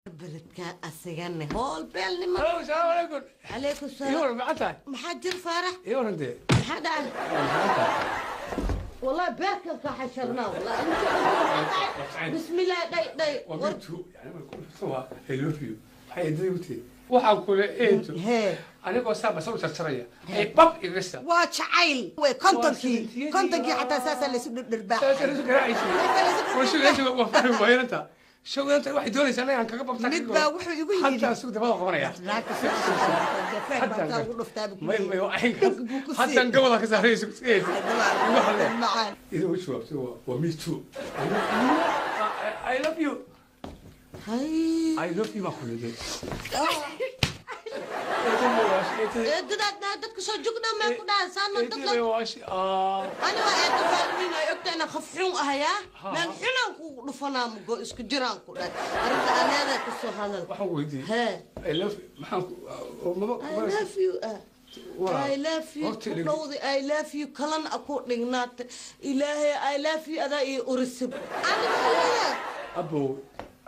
بردك أسيغني هول بيلني ما الو السلام عليكم عليكم السلام ايوه معتها محجر فرح ايوه انت حدا والله باكل حشرنا والله بسم الله داي وقلت يعني ما كنت سوا اي لوف يو هاي ديوتي waxaan kule eeto anigoo saaba soo tartaraya ay bab igasta waa jacayl way kontonkii xataa saasa la isu dhirbaa saasa la isu garaacaysi waxa leeyahay waa fahmi waayanta shawanta waxay doonaysaa inaan kaga babta mid baa wuxuu igu yiri hatta suuq dabada qabanaya hatta ugu dhuftaa may ay hatta gabadha ka saarayso ido wuxuu qabto waa me too I love you I love you ma kulide dadka soo joogna ma ku dhaasano dadka ana waa tafaalmina ogtayna khafxun ahaya man xunan ku dhufanaa mugo isku jiraan ku dhay arinta anaada ku soo hadal waxaan weydiiyay I love you I love you nowdi I love you kalan aku dhignaat ilaahay I love you ada ii urisib ana abo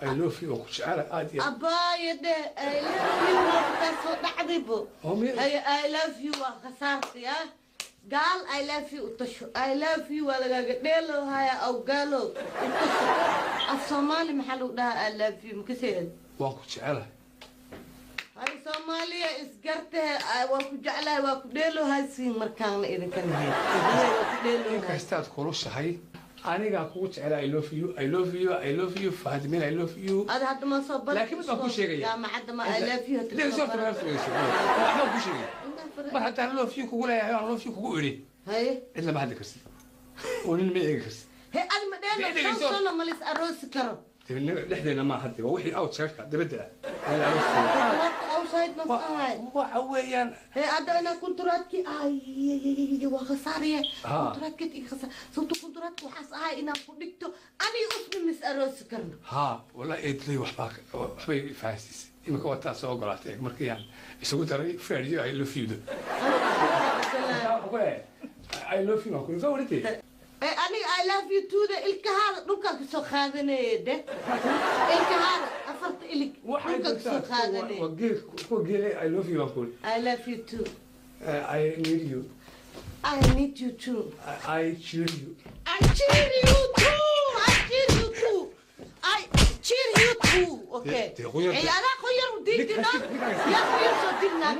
I love you وكش على عادي أبايد I love you وكسر دعبيبو هي I love you وخسارتي قال I love you وتشو I love you ولا قديلو هاي أو قالوا الصومالي محلو ده I love you مكسير وكش على هاي صومالية إسقرته وكج على وكديلو هاي سين مركان إذا كان هاي وكديلو إنك استاد خلوص هاي أنا قاعد على I love you I love you I love you فهدمين I love you هذا حد ما صبر لكن ما أقول شيء يا ما حد ما I love you ليه صرت ما أقول شيء ما أقول شيء ما حتى I love you كقول يا I love you كقول لي هاي إلا ما حد كرس ونلمي يكرس هي أنا ما دايما خلصنا مالس أروس كرم لحدنا ما حد ووحي أوت شركة دبدة أوسايد مصايد وعويان هي أنا كنتراتك أي وخسارية كنتراتك إيه خسارة صوت كنتراتك وحس أنا فدكتو أنا اسمي مس أروس كرم ها والله إدلي وحباك وحبي فاسس إما كوتا سوق قلاتك مركيان يسوي ترى فريدي I love you I love you ما كنت قولتي أنا I love you too ده الكهار نوكا كسو خاذني ده الكهار أفرت إلك نوكا كسو خاذني وقيل I love you أقول I love you too I need you I need you too I cheer you I cheer you too I cheer you too I cheer you too okay أنا خير ودينا يا خير صدقنا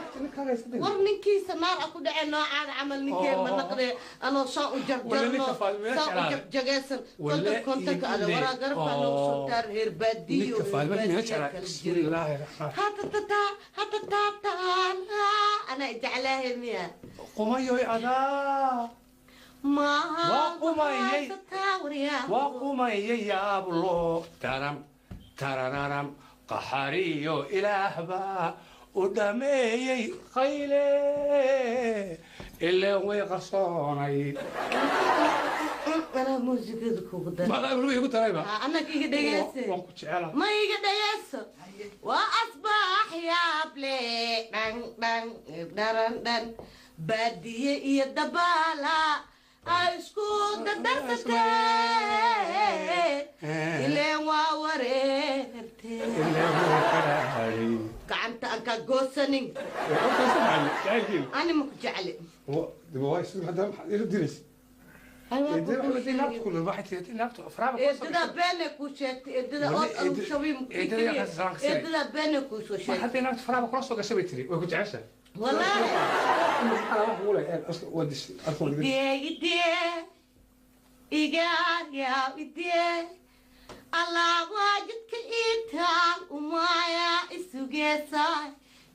ورنيكي سمار أكو دعي نوع عمل نيكي من نقدر أنا صاء جرجرنا صاء ججاسر كنت على ورا قرب أنا وصلت هير بدي بسم الله الرحمن هتا أنا إجعلها ميا قميو أنا ما وقمي يا أبلو ترم ترنرم قحريو إلهبا ودمي خيلي اللي هو قصوني أنا موسيقى كوكدا ما أقول يقول ترى أنا كي دياسة ما يجي دياسة وأصبح يا بلي دان دان دان بدي يدبالا أشكو درستي إلي ووريرتي اللي هو كراري كعنت أنك جوسنين أنا مكجعلي هو دبوا يصير هذا يدرس يدرس نابت كل الواحد نابت أفراد إدنا بينك وشت إدنا أول مشوي إدنا بينك وشت ما حد نابت أفراد خلاص وقع سوي تري وكنت عشان والله أنا ما أقول لك أصلا ودش أدخل دي إيجار يا بدي الله واجدك إيتان ومايا إسوجيسا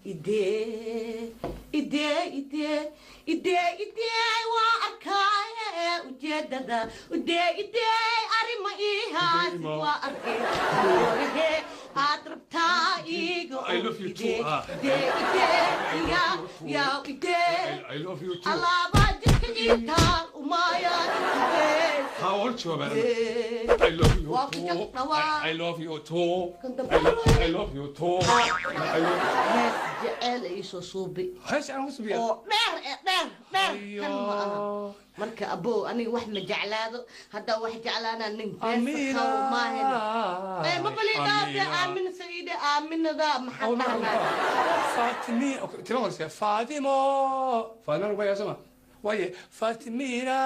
إدي وأركايا وجددا إدي أريما إيها سوا أركي أتربتا إيجو I love you too يا I love you too الله واجدك إيتان ومايا إسوجيسا حاولت شو بعد I love you I love you too. I love you too. hees jecel iisoo suubi هاش أنا وصبي. oo dheer kan ma aha marka aboo aniga wax ma jeclaado haddaa wax jeclaanaa nin beesa maahena ma baliidhaade aamina saciide aaminada maxaa dhahnaa فاطمي تمام ولا فاطمة فاطمة ربيع سما ويا فاطمينا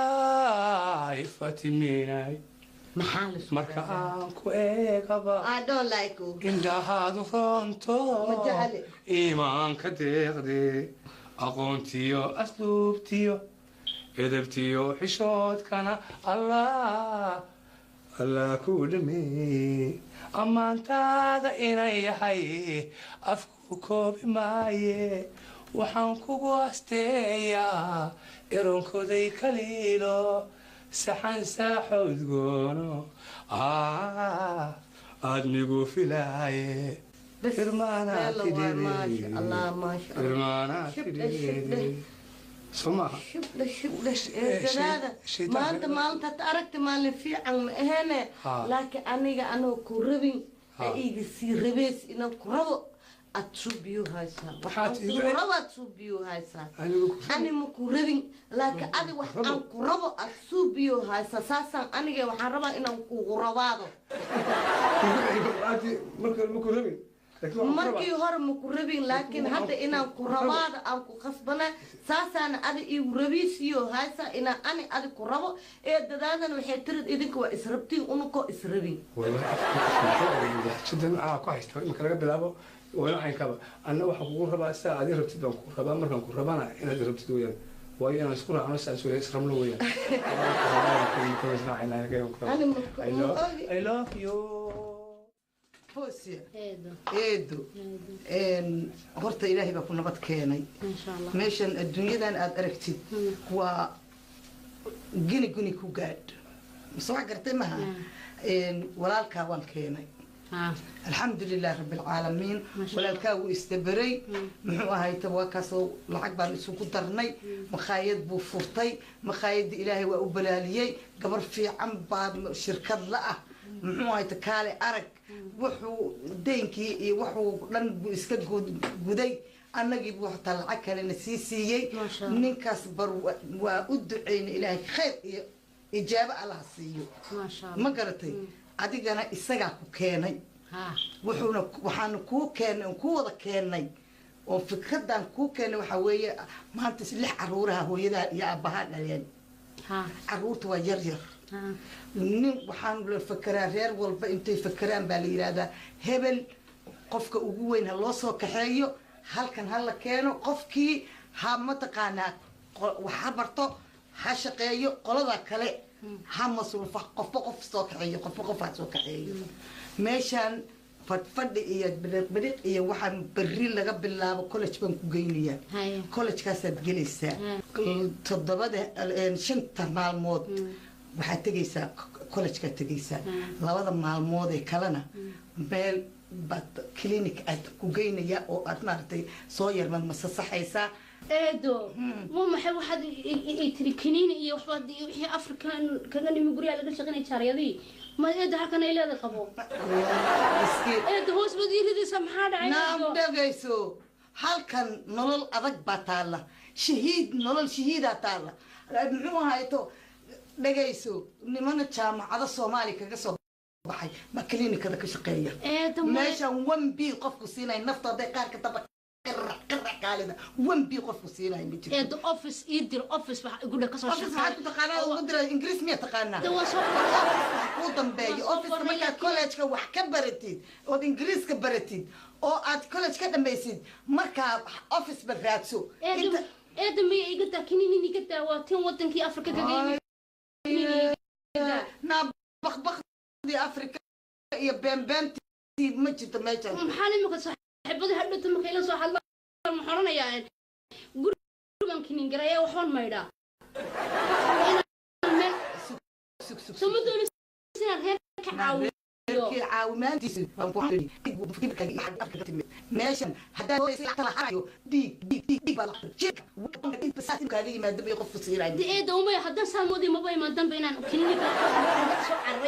maxaa la marka aan ku eegaba I don't like you indhahaadu roonto ma jecli iimaanka deeqde aqoontiyo asluubtiyo edebtiyo xishoodkana allah ku dhameey ammaantaada inay yahay afku koobi maaye waxaan kugu asteeyaa eronkoday kaliilo saxan saaxoodgoono aadmigu filaaye maanta maalintaad aragta maalin fiican ma ahene laakiin aniga anoo ku rabin iga sii rabeys inaan ku rabo aad suubiyo haysaa rabo aad suubiyo haysaa ani ma ku rabin laakiin adi wax aan ku rabo aad suubiyo haysaa saasaan aniga waxaan rabaa inaan kugu rabaado markii hore ma ku rabin laakiin hadda inaan ku rabaado aan ku khasbana saasaana adi igu rabiisiyo haysaa inaan ani adi ku rabo ee dadaadana waxay tirid idinka waa israbtiin unukoo israbin marka laga bilaabo وأنا عين كذا أنا واحد يقول ربع ساعة دي ربتي بنكو ربع مرة بنكو ربع أنا إلى دي ربتي ويا ويا أنا أذكر عن نفسي أسوي إسرام له ويا I love you فوسيا إيدو horta ilaahay baa ku nabad keenay meeshan adduunyadan aad aragtid waa guni ku gaadh soo gartay maha walaalkaa waan keenay الحمد لله رب العالمين walaalkaagu isdabaray muxuu ahayta waa kaasoo lacag baan isugu darnay makhaayad buu furtay makhaayadda ilaahay waa u balaaliyey gabar fiican baa shirkad la ah muxuu ahayta kaale arag wuxuu deenkii iyo wuxuu dhan buu iska guday annagii buu xataa lacag kalena sii siiyey ninkaas bar waa u duceyna ilaahay khayr iyo ijaabo allah siiyo ma garatay adigana isagaa ku keenay waxaanu kuu keenay ku wada keenay oo fikradan kuu keenay waxa weeye maanta 6 caruuraha hooyadaa iyo aabbahaa dhaleen caruurta waa yar nin waxaan la fakaraa reer walba intay fakaraan baa la yiraahdaa hebel qofka ugu weyn ha loo soo kaxeeyo halkan ha la keeno qofkii ha mataqaanaa waxa barto ha shaqeeyo qolada kale ha masruufa qofba qof soo kaxeeyo qofba qof ha soo kaxeeyo meeshan fadhi iyo bariiq iyo waxaan berri laga bilaabo college baan ku geynayaa college-kaasaad gelaysaa 5 maalmood waxaad tegaysaa college-kaad tegaysaa 2 maalmood ee kalena meel baad clinic aad ku geynayaa oo aad maaragtay soo yarmad masasaxaysaa eedo ma maxay waxaad tiri kiniin iyo waxbaad wixii afrikan kaga nimi guriga laga shaqeynay jaariyadii ma eedo halkan ay leedahay qabo eedo hoos badiiladiisa maxaa dhacay naam dhagayso halkan nolol adag baa taala nolol shahiida taala muxuu ahayto dhagayso nimana jaamacada Soomaali kaga soo baxay ma klinikada ka shaqeeya meeshan 1B qofku siinay naftada qaar ka tabaq قالنا وين بيقف وسيلة يمشي. إيه ده أوفيس يدير أوفيس يقول لك كسر. أوفيس حتى تقانا ودرا إنجليز مية تقانا. ده وصل. وضم باي أوفيس ما كان كولج كوح كبرتين أو إنجليز كبرتين أو أت كولج كده ميسين ما كان أوفيس براتسو. إيه ده مي يقطع كنيني يقطع واتين وطن كي أفريقيا كجيم. بخ دي أفريقيا يا بام ما جت ما جت. محالي ما كسر. حبضي حلو تم كيلا صح الله محرنا يعني قول ممكن نقرأ وحون ما يدا ثم دول سنة هيك عاوي عاومان دي ماشي هذا هو يصير على حاجه دي بلا شيك وقت بس كان ما دبي يقف صير عندي دي ايه ده وما حدا سامودي ما باي ما دم بينان كلينيك سو عريه